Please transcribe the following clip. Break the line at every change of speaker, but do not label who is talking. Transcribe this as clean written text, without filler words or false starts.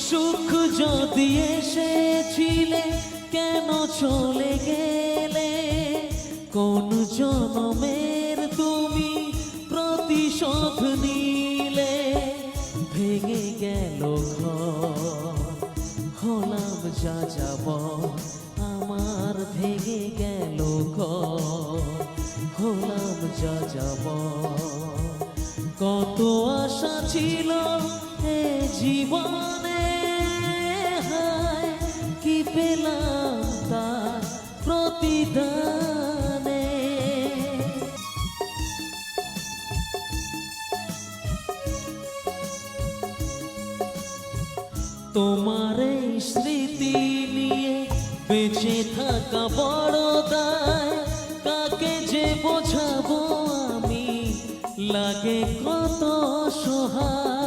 সুখ যদি এসেছিলে কেন চলে গেলে? কোন জনমের তুমি প্রতিশোধ নিলে? ভেঙে গেল ঘর, হলাম যা যাব, আমার ভেঙে গেল ঘর, হলাম যা যাব। কত আশা ছিল এ জীবনে, হায় কি পেলাম তার প্রতিদানে। তোমার এই স্মৃতি নিয়ে বেঁচে থাকা বড় দায়, কাকে যে বোঝাবো আমি, লাগে কত সহায়।